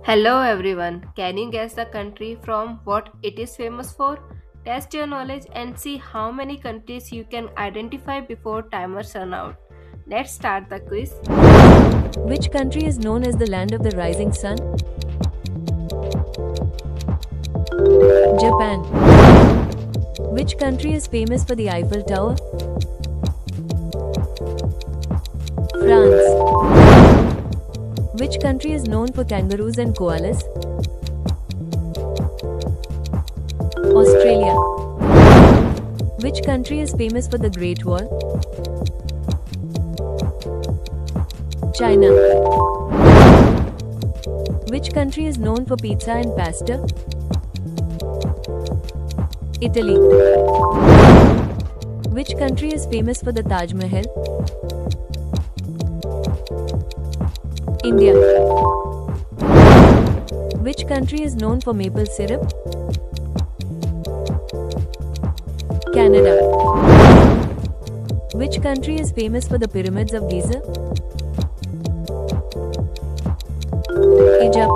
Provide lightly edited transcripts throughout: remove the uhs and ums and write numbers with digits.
Hello everyone. Can you guess the country from what it is famous for? Test your knowledge and see how many countries you can identify before timers run out. Let's start the quiz. Which country is known as the land of the rising sun? Japan. Which country is famous for the Eiffel Tower? France. Which country is known for kangaroos and koalas? Australia. Which country is famous for the Great Wall? China. Which country is known for pizza and pasta? Italy. Which country is famous for the Taj Mahal? India. Which country is known for maple syrup? Canada. Which country is famous for the pyramids of Giza? Egypt.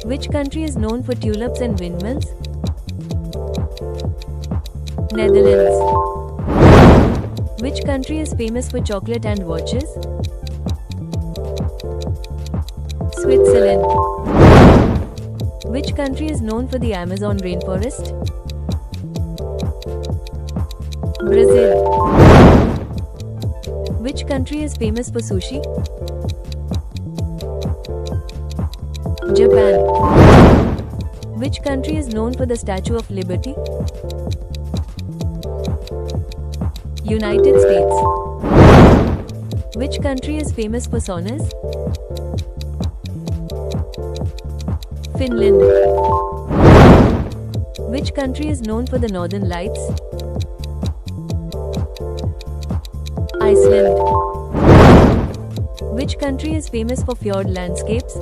Which country is known for tulips and windmills? Netherlands. Which country is famous for chocolate and watches? Switzerland. Which country is known for the Amazon rainforest? Brazil. Which country is famous for sushi? Japan. Which country is known for the Statue of Liberty? United States. Which country is famous for saunas? Finland. Which country is known for the Northern Lights? Iceland. Which country is famous for fjord landscapes?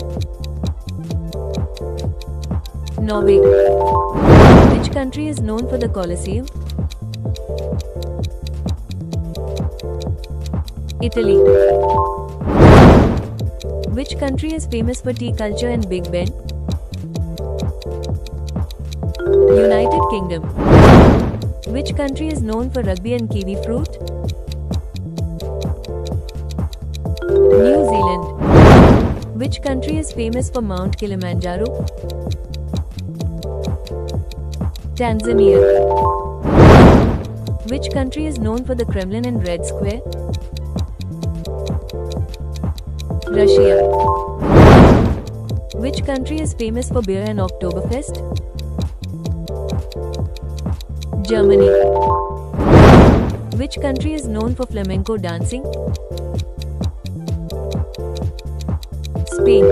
Norway. Which country is known for the Colosseum? Italy. Which country is famous for tea culture and Big Ben? United Kingdom. Which country is known for rugby and kiwi fruit? New Zealand. Which country is famous for Mount Kilimanjaro? Tanzania. Which country is known for the Kremlin and Red Square? Russia. Which country is famous for beer and Oktoberfest? Germany. Which country is known for flamenco dancing? Spain.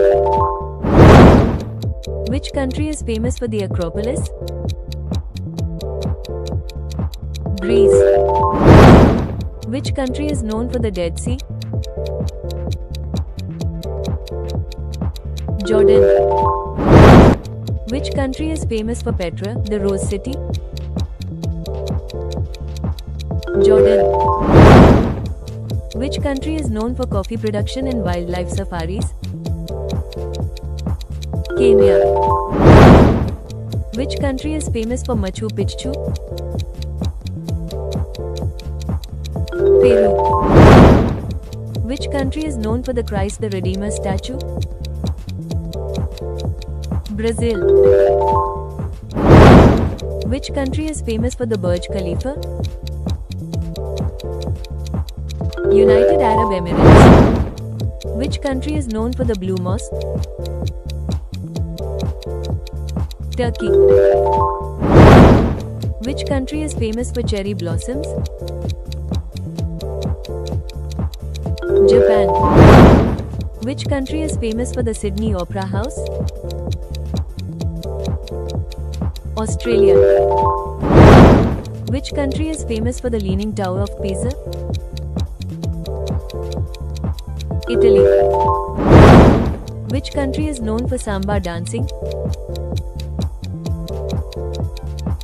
Which country is famous for the Acropolis? Greece. Which country is known for the Dead Sea? Jordan. Which country is famous for Petra, the Rose City? Jordan. Which country is known for coffee production and wildlife safaris? Kenya. Which country is famous for Machu Picchu? Peru. Which country is known for the Christ the Redeemer statue? Brazil. Which country is famous for the Burj Khalifa? United Arab Emirates. Which country is known for the Blue Mosque? Turkey. Which country is famous for cherry blossoms? Japan. Which country is famous for the Sydney Opera House? Australia. Which country is famous for the Leaning Tower of Pisa? Italy. Which country is known for samba dancing?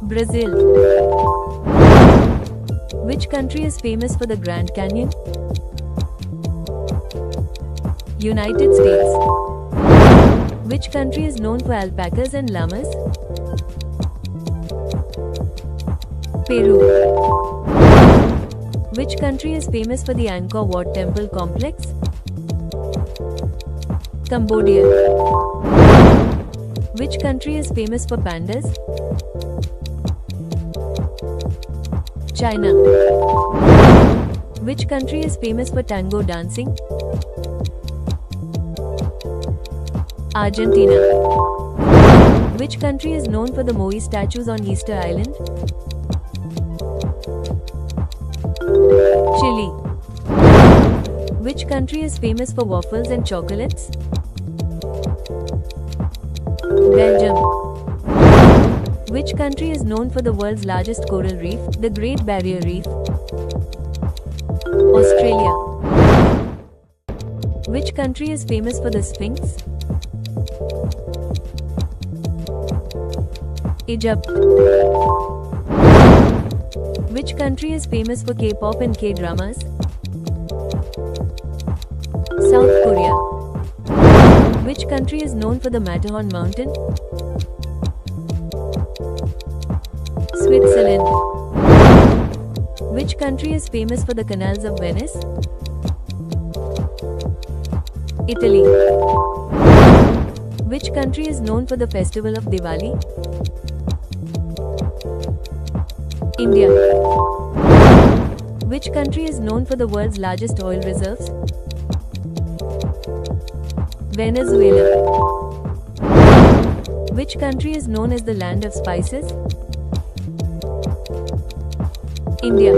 Brazil. Which country is famous for the Grand Canyon? United States. Which country is known for alpacas and llamas? Peru. Which country is famous for the Angkor Wat Temple complex? Cambodia. Which country is famous for pandas? China. Which country is famous for tango dancing? Argentina. Which country is known for the Moai statues on Easter Island? Chile. Which country is famous for waffles and chocolates? Belgium. Which country is known for the world's largest coral reef, the Great Barrier Reef? Australia. Which country is famous for the Sphinx? Egypt. Which country is famous for K-pop and K-dramas? South Korea. Which country is known for the Matterhorn mountain? Switzerland. Which country is famous for the canals of Venice? Italy. Which country is known for the festival of Diwali? India. Which country is known for the world's largest oil reserves? Venezuela. Which country is known as the land of spices? India.